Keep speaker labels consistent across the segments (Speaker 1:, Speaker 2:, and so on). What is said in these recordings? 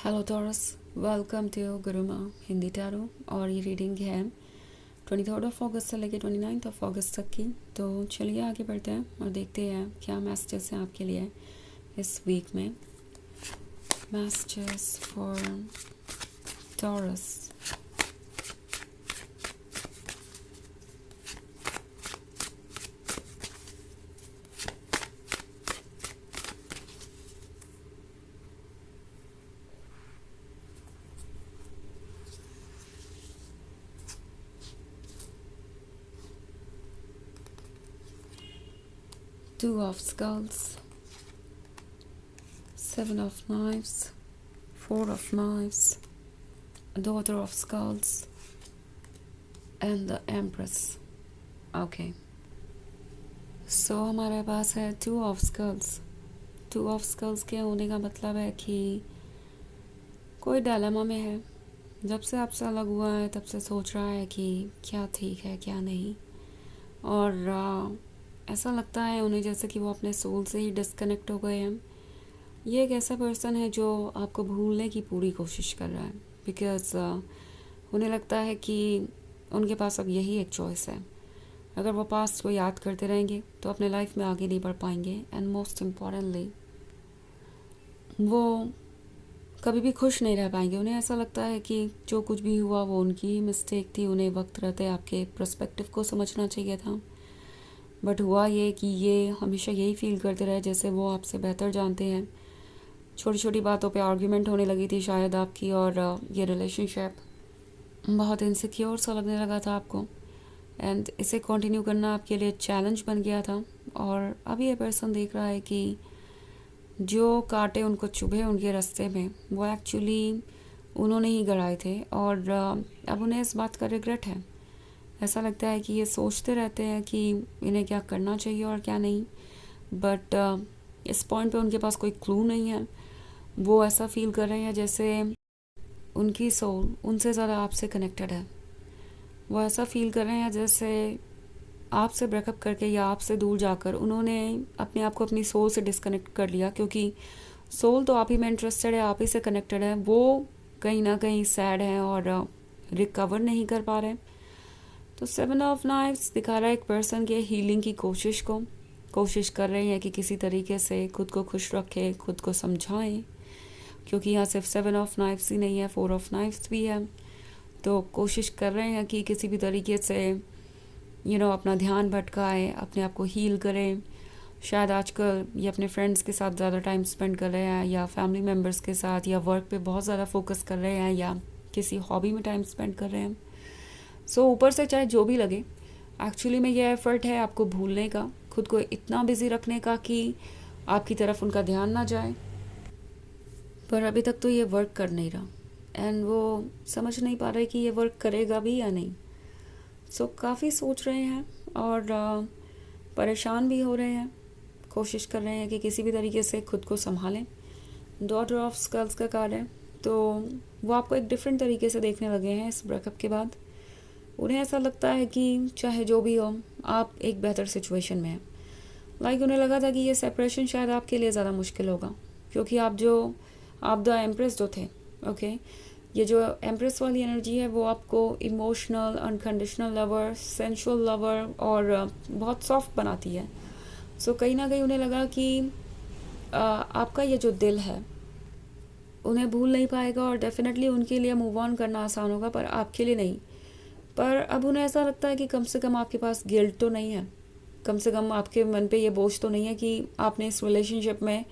Speaker 1: Hello Taurus, welcome to Guruma Hindi tarot. और ये reading है 23 अगस्त से लेकर 29 अगस्त तक की। तो चलिए आगे बढ़ते हैं और देखते हैं क्या मैसेजेस हैं आपके लिए इस वीक में। Messages for taurus. Two of Skulls, Seven of Knives, Four of Knives, Daughter of Skulls, and the Empress. Okay. So हमारे पास है Two of Skulls. Two of Skulls के होने का मतलब है कि कोई डायलेमा में है। जब से आपसे अलग हुआ है तब से सोच रहा है कि क्या ठीक है क्या नहीं। और ऐसा लगता है उन्हें जैसे कि वो अपने सोल से ही डिस्कनेक्ट हो गए हैं। ये एक ऐसा पर्सन है जो आपको भूलने की पूरी कोशिश कर रहा है, बिकॉज़ उन्हें लगता है कि उनके पास अब यही एक चॉइस है। अगर वो पास्ट को याद करते रहेंगे तो अपने लाइफ में आगे नहीं बढ़ पाएंगे, एंड मोस्ट इम्पॉर्टेंटली वो कभी भी खुश नहीं रह पाएंगे। उन्हें ऐसा लगता है कि जो कुछ भी हुआ वो उनकी ही मिस्टेक थी। उन्हें वक्त रहते आपके पर्सपेक्टिव को समझना चाहिए था, बट हुआ ये कि ये हमेशा यही फील करते रहे जैसे वो आपसे बेहतर जानते हैं। छोटी छोटी बातों पे आर्ग्यूमेंट होने लगी थी शायद आपकी, और ये रिलेशनशिप बहुत इनसिक्योर सा लगने लगा था आपको, एंड इसे कंटिन्यू करना आपके लिए चैलेंज बन गया था। और अभी ये पर्सन देख रहा है कि जो कांटे उनको चुभे उनके रास्ते में वो एक्चुअली उन्होंने ही गड़ाए थे, और अब उन्हें इस बात का रिग्रेट है। ऐसा लगता है कि ये सोचते रहते हैं कि इन्हें क्या करना चाहिए और क्या नहीं, बट इस पॉइंट पे उनके पास कोई क्लू नहीं है। वो ऐसा फील कर रहे हैं जैसे उनकी सोल उनसे ज़्यादा आपसे कनेक्टेड है। वो ऐसा फील कर रहे हैं जैसे आपसे ब्रेकअप करके या आपसे दूर जाकर उन्होंने अपने आप को अपनी सोल से डिस्कनेक्ट कर लिया, क्योंकि सोल तो आप ही में इंटरेस्टेड है, आप ही से कनेक्टेड है। वो कहीं ना कहीं सैड है और रिकवर नहीं कर पा रहे। तो 7 ऑफ नाइफ्स दिखा रहा है एक पर्सन के हीलिंग की कोशिश कर रहे हैं कि किसी तरीके से खुद को खुश रखें, खुद को समझाएं, क्योंकि यहाँ सिर्फ 7 ऑफ नाइफ्स ही नहीं है, 4 ऑफ नाइफ्स भी है। तो कोशिश कर रहे हैं कि किसी भी तरीके से अपना ध्यान भटकाएं, अपने आप को हील करें। शायद आजकल ये अपने फ्रेंड्स के साथ ज़्यादा टाइम स्पेंड कर रहे हैं, या फैमिली मेम्बर्स के साथ, या वर्क पे बहुत ज़्यादा फोकस कर रहे हैं, या किसी हॉबी में टाइम स्पेंड कर रहे हैं। सो ऊपर से चाहे जो भी लगे, एक्चुअली में ये एफर्ट है आपको भूलने का, खुद को इतना बिजी रखने का कि आपकी तरफ उनका ध्यान ना जाए। पर अभी तक तो ये वर्क कर नहीं रहा, एंड वो समझ नहीं पा रहे कि ये वर्क करेगा भी या नहीं। सो काफ़ी सोच रहे हैं और परेशान भी हो रहे हैं। कोशिश कर रहे हैं कि किसी भी तरीके से खुद को संभालें। डॉटर ऑफ स्कल्स का कार्ड है, तो वो आपको एक डिफरेंट तरीके से देखने लगे हैं इस ब्रेकअप के बाद। उन्हें ऐसा लगता है कि चाहे जो भी हो आप एक बेहतर सिचुएशन में हैं। उन्हें लगा था कि ये सेपरेशन शायद आपके लिए ज़्यादा मुश्किल होगा, क्योंकि आप द एम्प्रेस जो थे, ओके, ये जो एम्प्रेस वाली एनर्जी है वो आपको emotional, unconditional lover, sensual lover और बहुत सॉफ्ट बनाती है। सो कहीं ना कहीं उन्हें लगा कि आपका ये जो दिल है उन्हें भूल नहीं पाएगा, और डेफिनेटली उनके लिए मूव ऑन करना आसान होगा, पर आपके लिए नहीं। पर अब उन्हें ऐसा लगता है कि कम से कम आपके पास गिल्ट तो नहीं है, कम से कम आपके मन पे ये बोझ तो नहीं है कि आपने इस रिलेशनशिप में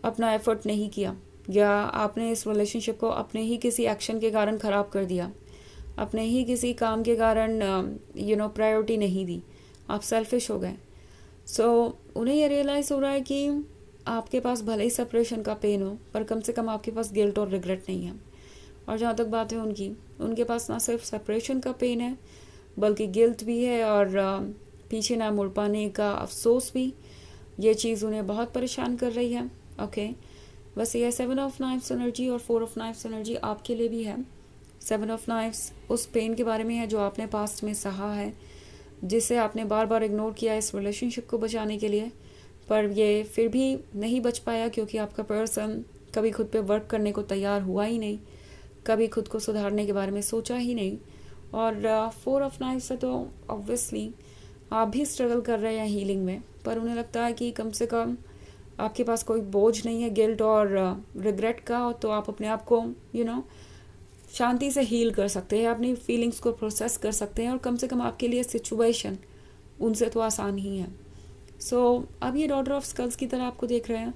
Speaker 1: अपना एफर्ट नहीं किया, या आपने इस रिलेशनशिप को अपने ही किसी एक्शन के कारण ख़राब कर दिया, अपने ही किसी काम के कारण प्रायोरिटी नहीं दी, आप सेल्फिश हो गए। सो उन्हें ये रियलाइज़ हो रहा है कि आपके पास भले ही सेपरेशन का पेन हो, पर कम से कम आपके पास गिल्ट और रिग्रेट नहीं है। और जहाँ तक बात है उनके पास ना सिर्फ सेपरेशन का पेन है, बल्कि गिल्ट भी है, और पीछे ना मुड़ पाने का अफसोस भी। ये चीज़ उन्हें बहुत परेशान कर रही है। ओके, बस ये 7 ऑफ नाइफ्स एनर्जी और 4 ऑफ नाइफ्स एनर्जी आपके लिए भी है। 7 ऑफ नाइफ्स उस पेन के बारे में है जो आपने पास्ट में सहा है, जिसे आपने बार बार इग्नोर किया इस रिलेशनशिप को बचाने के लिए, पर ये फिर भी नहीं बच पाया, क्योंकि आपका पर्सन कभी खुद पे वर्क करने को तैयार हुआ ही नहीं, कभी खुद को सुधारने के बारे में सोचा ही नहीं। और 4 ऑफ नाइफ्स है तो ऑब्वियसली आप भी स्ट्रगल कर रहे हैं हीलिंग में, पर उन्हें लगता है कि कम से कम आपके पास कोई बोझ नहीं है गिल्ट और रिग्रेट का, तो आप अपने आप को शांति से हील कर सकते हैं, अपनी फीलिंग्स को प्रोसेस कर सकते हैं, और कम से कम आपके लिए सिचुएशन उनसे तो आसान ही है। सो अब ये डॉटर ऑफ स्कल्स की तरह आपको देख रहे हैं।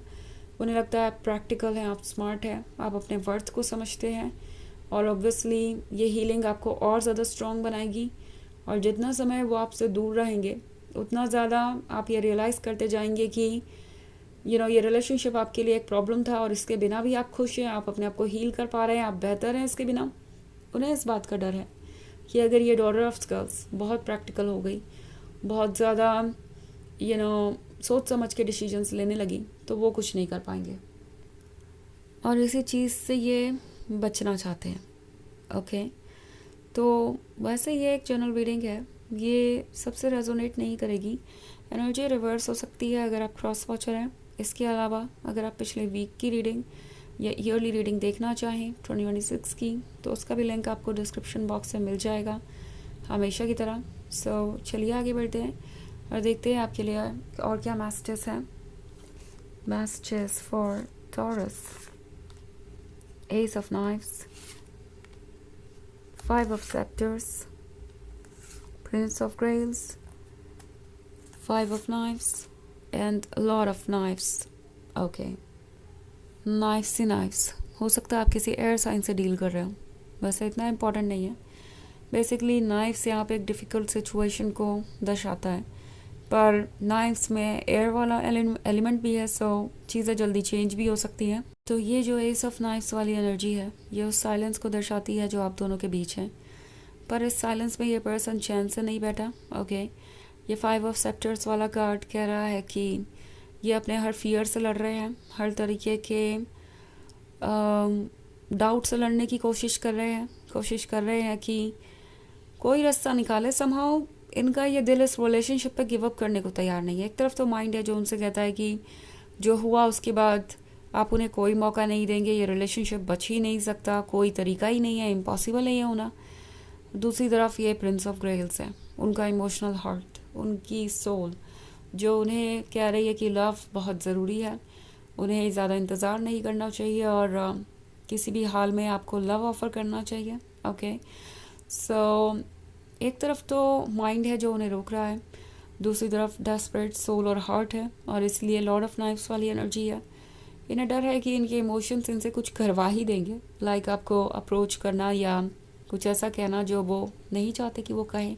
Speaker 1: उन्हें लगता है आप प्रैक्टिकल हैं, आप स्मार्ट हैं, आप अपने वर्थ को समझते हैं, और ऑब्वियसली ये हीलिंग आपको और ज़्यादा स्ट्रॉन्ग बनाएगी। और जितना समय वो आपसे दूर रहेंगे उतना ज़्यादा आप ये रियलाइज़ करते जाएंगे कि ये रिलेशनशिप आपके लिए एक प्रॉब्लम था, और इसके बिना भी आप खुश हैं, आप अपने आप को हील कर पा रहे हैं, आप बेहतर हैं इसके बिना। उन्हें इस बात का डर है कि अगर ये डॉटर ऑफ स्कल्स बहुत प्रैक्टिकल हो गई, बहुत ज़्यादा सोच समझ के डिसीजंस लेने लगी, तो वो कुछ नहीं कर पाएंगे, और इसी चीज़ से ये बचना चाहते हैं। ओके, तो वैसे ये एक जनरल रीडिंग है, ये सबसे रेजोनेट नहीं करेगी। एनर्जी रिवर्स हो सकती है अगर आप क्रॉस वॉचर हैं। इसके अलावा अगर आप पिछले वीक की रीडिंग या ईयरली रीडिंग देखना चाहें 2026 की, तो उसका भी लिंक आपको डिस्क्रिप्शन बॉक्स में मिल जाएगा हमेशा की तरह। सो चलिए आगे बढ़ते हैं और देखते हैं आपके लिए और क्या मैसेजेस हैं। Messages for taurus, S of knifes, 5 of scepters, Prince of Grails, 5 of knives and a lot of knives. Okay, knives he knives। हो सकता है आप किसी एयर साइन से डील कर रहे हो, वैसे इतना इम्पोर्टेंट नहीं है। बेसिकली नाइफ्स यहाँ पे एक डिफ़िकल्ट सिचुएशन को दर्शाता है, पर नाइफ्स में एयर वाला एलिमेंट भी है, सो चीज़ें जल्दी चेंज भी हो सकती हैं। तो ये जो एस ऑफ नाइफ्स वाली एनर्जी है, ये उस साइलेंस को दर्शाती है जो आप दोनों के बीच है, पर इस साइलेंस में ये पर्सन चैन से नहीं बैठा। ओके, ये 5 ऑफ सेप्टर्स वाला कार्ड कह रहा है कि ये अपने हर फियर से लड़ रहे हैं, हर तरीके के डाउट से लड़ने की कोशिश कर रहे हैं कि कोई रास्ता निकाले। समहाउ इनका ये दिल इस रिलेशनशिप पे गिव अप करने को तैयार नहीं है। एक तरफ तो माइंड है जो उनसे कहता है कि जो हुआ उसके बाद आप उन्हें कोई मौका नहीं देंगे, ये रिलेशनशिप बच ही नहीं सकता, कोई तरीका ही नहीं है, इम्पॉसिबल है ये होना। दूसरी तरफ ये प्रिंस ऑफ ग्रेल्स है, उनका इमोशनल हार्ट, उनकी सोल जो उन्हें कह रही है कि लव बहुत ज़रूरी है, उन्हें ज़्यादा इंतज़ार नहीं करना चाहिए और किसी भी हाल में आपको लव ऑफ़र करना चाहिए। ओके, सो एक तरफ तो माइंड है जो उन्हें रोक रहा है, दूसरी तरफ डेस्परेट सोल और हार्ट है, और इसलिए लॉर्ड ऑफ नाइफ्स वाली एनर्जी है। इन्हें डर है कि इनके इमोशंस इनसे कुछ करवा ही देंगे, लाइक आपको अप्रोच करना या कुछ ऐसा कहना जो वो नहीं चाहते कि वो कहें,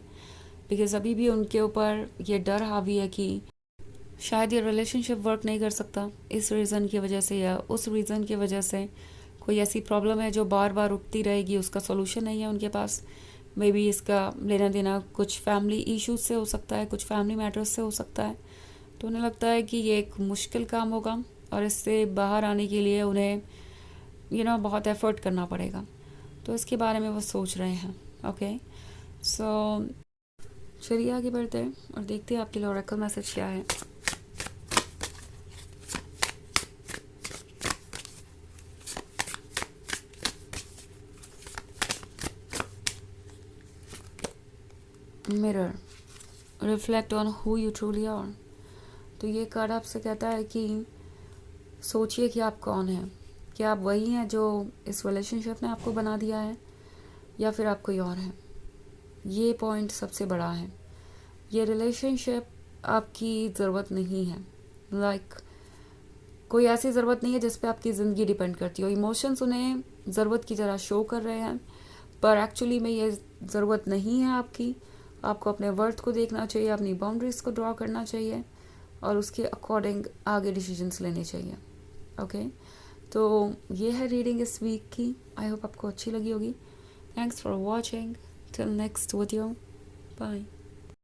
Speaker 1: बिकॉज अभी भी उनके ऊपर ये डर हावी है कि शायद ये रिलेशनशिप वर्क नहीं कर सकता इस रीज़न की वजह से या उस रीज़न की वजह से। कोई ऐसी प्रॉब्लम है जो बार बार उठती रहेगी, उसका सोल्यूशन नहीं है उनके पास। मे बी इसका लेना देना कुछ फैमिली इश्यूज से हो सकता है, कुछ फैमिली मैटर्स से हो सकता है। तो उन्हें लगता है कि ये एक मुश्किल काम होगा और इससे बाहर आने के लिए उन्हें बहुत एफर्ट करना पड़ेगा। तो इसके बारे में वो सोच रहे हैं। ओके, सो चलिए आगे बढ़ते हैं और देखते हैं आपके लिए ओरेकल मैसेज क्या है। Mirror, reflect on who you truly are. तो ये कार्ड आपसे कहता है कि सोचिए कि आप कौन हैं, क्या आप वही हैं जो इस रिलेशनशिप ने आपको बना दिया है या फिर आप कोई और हैं। ये पॉइंट सबसे बड़ा है। ये रिलेशनशिप आपकी ज़रूरत नहीं है, लाइक कोई ऐसी ज़रूरत नहीं है जिस पे आपकी ज़िंदगी डिपेंड करती हो। इमोशंस उन्हें ज़रूरत की तरह शो कर रहे हैं, पर एक्चुअली में ये ज़रूरत नहीं है आपकी। आपको अपने वर्थ को देखना चाहिए, अपनी बाउंड्रीज़ को ड्रॉ करना चाहिए और उसके अकॉर्डिंग आगे डिसीजंस लेने चाहिए। ओके, तो ये है रीडिंग इस वीक की। आई होप आपको अच्छी लगी होगी। Thanks for watching. Till next video, bye.